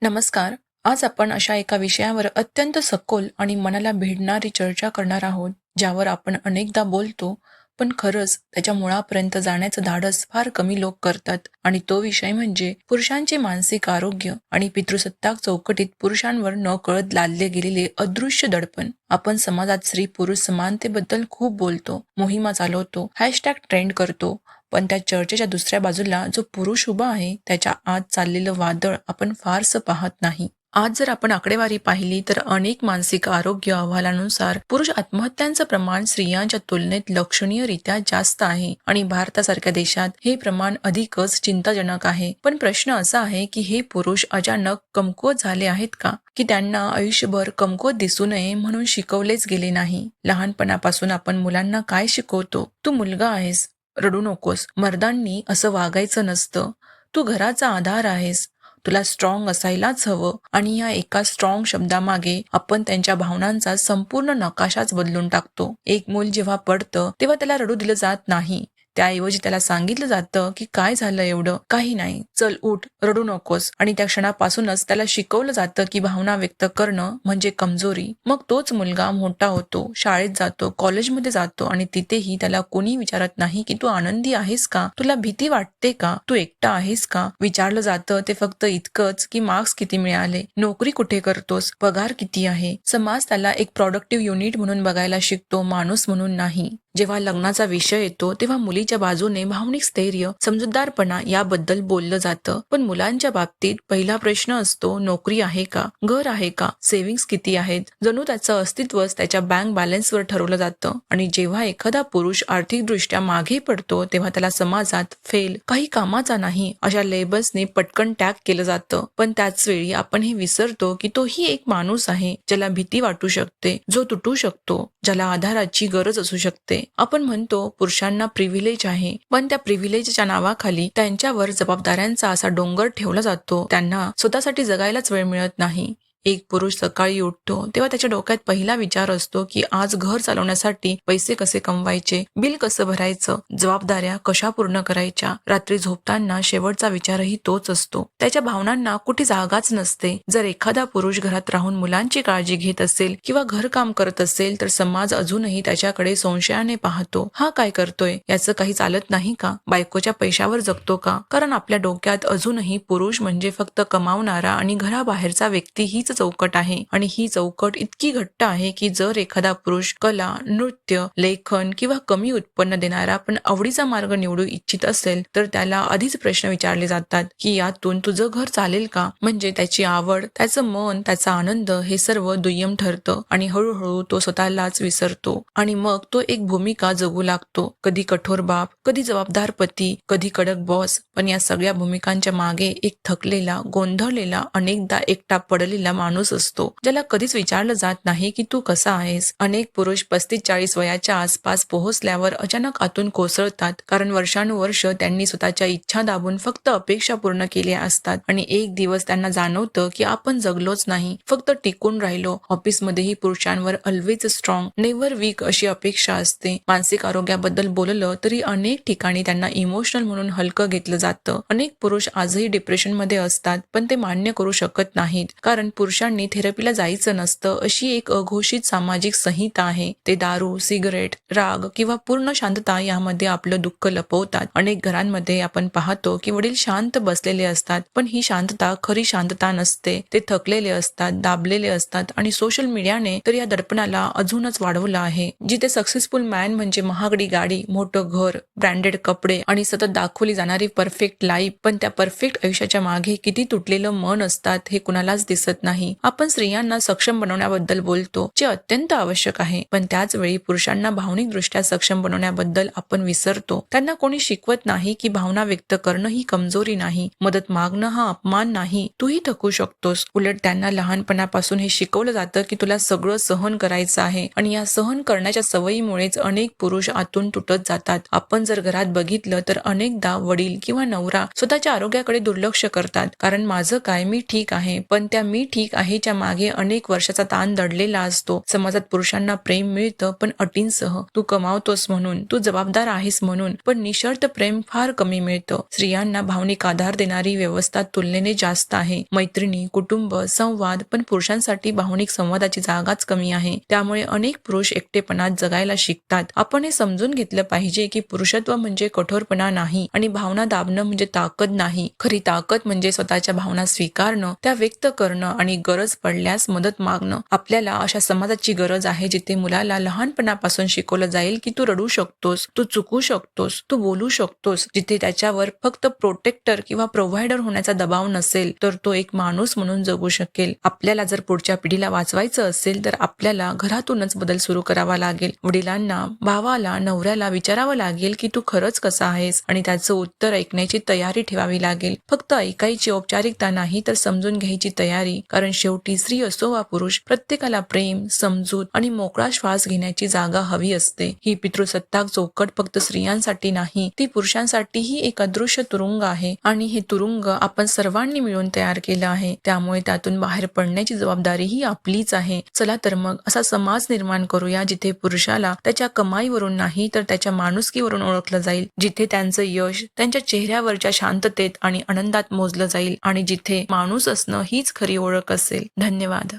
नमस्कार. आज आपण अशा एका विषयावर अत्यंत सखोल आणि मनाला भिडणारी चर्चा करणार आहोत, ज्यावर आपण अनेकदा बोलतो, पण खरंच त्याच्या मुळापर्यंत जाण्याचं धाडस फार कमी लोक करतात. आणि तो विषय म्हणजे पुरुषांचे मानसिक आरोग्य आणि पितृसत्ताक चौकटीत पुरुषांवर नकळत लादले गेलेले अदृश्य दडपण. आपण समाजात स्त्री पुरुष समानतेबद्दल खूप बोलतो, मोहिमा चालवतो, हॅशटॅग ट्रेंड करतो, पण त्या चर्चेच्या दुसऱ्या बाजूला जो पुरुष उभा आहे त्याच्या आत चाललेलं वादळ आपण फारसं पाहत नाही. आज जर आपण आकडेवारी पाहिली तर अनेक मानसिक आरोग्य अहवालानुसार पुरुष आत्महत्यांचं प्रमाण स्त्रियांच्या तुलनेत लक्षणीयरित्या जास्त आहे आणि भारतासारख्या देशात हे प्रमाण अधिकच चिंताजनक आहे. पण प्रश्न असा आहे की हे पुरुष अचानक कमकुवत झाले आहेत का, की त्यांना आयुष्यभर कमकुवत दिसू नये म्हणून शिकवलेच गेले नाही? लहानपणापासून आपण मुलांना काय शिकवतो? तू मुलगा आहेस, रडू नकोस, मर्दांनी असं वागायचं नसतं, तू घराचा आधार आहेस, तुला स्ट्रॉंग असायलाच हवं. आणि या एका स्ट्रॉंग शब्दामागे आपण त्यांच्या भावनांचा संपूर्ण नकाशाच बदलून टाकतो. एक मूल जेव्हा पडतं तेव्हा त्याला रडू दिलं जात नाही, त्याऐवजी त्याला सांगितलं जातं की काय झालं एवढं, काही नाही, चल उठ, रडू नकोस. आणि त्या क्षणापासूनच त्याला शिकवलं जातं की भावना व्यक्त करणं म्हणजे कमजोरी. मग तोच मुलगा मोठा होतो, शाळेत जातो, कॉलेजमध्ये जातो आणि तिथेही त्याला कोणी विचारत नाही की तू आनंदी आहेस का, तुला भीती वाटते का, तू एकटा आहेस का. विचारलं जातं ते फक्त इतकंच की मार्क्स किती मिळाले, नोकरी कुठे करतोस, पगार किती आहे. समाज त्याला एक प्रोडक्टिव्ह युनिट म्हणून बघायला शिकतो, माणूस म्हणून नाही. जेव्हा लग्नाचा विषय येतो तेव्हा मुलीच्या बाजूने भावनिक स्थैर्य, समजूतदारपणा याबद्दल बोललं जातं. पण मुलांच्या बाबतीत पहिला प्रश्न असतो, नोकरी आहे का, घर आहे का, सेव्हिंग्स किती आहेत. जणू त्याचं अस्तित्वच त्याच्या बँक बॅलन्सवर ठरवलं जातं. आणि जेव्हा एखादा पुरुष आर्थिकदृष्ट्या मागे पडतो तेव्हा त्याला समाजात फेल, काही कामाचा नाही अशा लेबल्सने पटकन टॅग केलं जातं. पण त्याच वेळी आपण हे विसरतो की तोही एक माणूस आहे, ज्याला भीती वाटू शकते, जो तुटू शकतो, ज्याला आधाराची गरज असू शकते. आपण म्हणतो पुरुषांना प्रिव्हिलेज आहे, पण त्या प्रिव्हिलेजच्या नावाखाली त्यांच्यावर जबाबदाऱ्यांचा असा डोंगर ठेवला जातो, त्यांना स्वतःसाठी जगायलाच वेळ मिळत नाही. एक पुरुष सकाळी उठतो तेव्हा त्याच्या डोक्यात पहिला विचार असतो की आज घर चालवण्यासाठी पैसे कसे कमवायचे, बिल कसं भरायचं, जबाबदाऱ्या कशा पूर्ण करायच्या. रात्री झोपताना शेवटचा विचारही तोच असतो. त्याच्या भावनांना कुठे जागाच नसते. जर एखादा पुरुष घरात राहून मुलांची काळजी घेत असेल किंवा घरकाम करत असेल तर समाज अजूनही त्याच्याकडे संशयाने पाहतो. हा काय करतोय, याचं काही चालत नाही का, बायकोच्या पैशावर जगतो का. कारण आपल्या डोक्यात अजूनही पुरुष म्हणजे फक्त कमावणारा आणि घराबाहेरचा व्यक्ती हीच चौकट आहे. आणि ही चौकट इतकी घट्ट आहे की जर एखादा पुरुष कला, नृत्य, लेखन किंवा कमी उत्पन्न देणारा पण आवडीचा मार्ग निवडू इच्छित असेल तर त्याला आधीच प्रश्न विचारले जातात की यातून तुझं घर चालेल का. म्हणजे त्याची आवड, त्याचं मन, त्याचा आनंद हे सर्व दुय्यम ठरतं आणि हळूहळू तो स्वतःलाच विसरतो. आणि मग तो एक भूमिका जगू लागतो, कधी कठोर बाप, कधी जबाबदार पती, कधी कडक बॉस. पण या सगळ्या भूमिकांच्या मागे एक थकलेला, गोंधळलेला, अनेकदा एकटा पडलेला माणूस असतो, ज्याला कधीच विचारलं जात नाही की तू कसा आहेस. अनेक पुरुष 35-40 वयाच्या आसपास पोहोचल्यावर अचानक आतून कोसळतात, कारण वर्षानुवर्ष त्यांनी स्वतःच्या इच्छा दाबून फक्त अपेक्षा पूर्ण केल्या असतात. आणि एक दिवस त्यांना जाणवतं की आपण जगलोच नाही, फक्त टिकून राहिलो. ऑफिसमध्येही पुरुषांवर ऑलवेज स्ट्रॉंग, नेव्हर वीक अशी अपेक्षा असते. मानसिक आरोग्याबद्दल बोललं तरी अनेक ठिकाणी त्यांना इमोशनल म्हणून हलकं घेतलं जातं. अनेक पुरुष आजही डिप्रेशनमध्ये असतात, पण ते मान्य करू शकत नाहीत, कारण पुरुषांनी थेरपीला जायचं नसतं अशी एक अघोषित सामाजिक संहिता आहे. ते दारू, सिगरेट, राग किंवा पूर्ण शांतता यामध्ये आपलं दुःख लपवतात. अनेक घरांमध्ये आपण पाहतो की वडील शांत बसलेले असतात, पण ही शांतता खरी शांतता नसते. ते थकलेले असतात, दाबलेले असतात. आणि सोशल मीडियाने तर या दडपणाला अजूनच वाढवलं आहे. जिथे सक्सेसफुल मॅन म्हणजे महागडी गाडी, मोठं घर, ब्रँडेड कपडे आणि सतत दाखवली जाणारी परफेक्ट लाईफ, पण त्या परफेक्ट आयुष्याच्या मागे किती तुटलेलं मन असतात हे कुणालाच दिसत नाही. आपण स्त्रियांना सक्षम बनवण्याबद्दल बोलतो, जे अत्यंत आवश्यक आहे, पण त्याच वेळी पुरुषांना भावनिकदृष्ट्या सक्षम बनवण्याबद्दल आपण विसरतो. त्यांना कोणी शिकवत नाही की भावना व्यक्त करणं ही कमजोरी नाही, मदत मागणं हा अपमान नाही, तूही थकू शकतोस. उलट त्यांना लहानपणापासून हे शिकवलं जातं की तुला सगळं सहन करायचं आहे. आणि या सहन करण्याच्या सवयीमुळेच अनेक पुरुष आतून तुटत जातात. आपण जर घरात बघितलं तर अनेकदा वडील किंवा नवरा स्वतःच्या आरोग्याकडे दुर्लक्ष करतात, कारण माझं काय, मी ठीक आहे. पण त्या मी ठीक एक आहे ज्या मागे अनेक वर्षाचा ताण दडलेला असतो. समाजात पुरुषांना प्रेम मिळतं पण अटींसह. तू कमावतोस म्हणून, तू जबाबदार आहेस म्हणून, पण निशर्त प्रेम फार कमी मिळतं. स्त्रियांना भावनिक आधार देणारी व्यवस्था तुलनेने जास्त आहे. मैत्रिणी, कुटुंब, संवाद, पण पुरुषांसाठी भावनिक संवादाची जागाच कमी आहे. त्यामुळे अनेक पुरुष एकटेपणात जगायला शिकतात. आपण हे समजून घेतलं पाहिजे की पुरुषत्व म्हणजे कठोरपणा नाही आणि भावना दाबणं म्हणजे ताकद नाही. खरी ताकद म्हणजे स्वतःच्या भावना स्वीकारणं, त्या व्यक्त करणं आणि गरज पडल्यास मदत मागणं. आपल्याला अशा समाजाची गरज आहे जिथे मुलाला लहानपणापासून शिकवलं जाईल की तू रडू शकतोस, तू चुकू शकतोस, तू बोलू शकतोस. जिथे त्याच्यावर फक्त प्रोटेक्टर किंवा प्रोव्हायडर होण्याचा दबाव नसेल तर तो एक माणूस म्हणून जगू शकेल. आपल्याला जर पुढच्या पिढीला वाचवायचं असेल तर आपल्याला घरातूनच बदल सुरू करावा लागेल. वडिलांना, भावाला, नवऱ्याला विचारावं लागेल की तू खरंच कसा आहेस आणि त्याचं उत्तर ऐकण्याची तयारी ठेवावी लागेल. फक्त ऐकायची औपचारिकता नाही तर समजून घ्यायची तयारी. कारण शेवटी स्त्री असो वा पुरुष, प्रत्येकाला प्रेम, समजूत आणि मोकळा श्वास घेण्याची जागा हवी असते. ही पितृसत्ताक चौकट फक्त स्त्रियांसाठी नाही, ती पुरुषांसाठीही एक अदृश्य तुरुंग आहे आणि हे तुरुंग आपण सर्वांनी मिळून तयार केलं आहे. त्यामुळे त्यातून बाहेर पडण्याची जबाबदारी ही आपलीच आहे. चला तर मग असा समाज निर्माण करूया जिथे पुरुषाला त्याच्या कमाईवरून नाही तर त्याच्या माणुसकीवरून ओळखलं जाईल. जिथे त्यांचं यश त्यांच्या चेहऱ्यावरच्या शांततेत आणि आनंदात मोजलं जाईल आणि जिथे माणूस असणं हीच खरी ओळख असेल. धन्यवाद.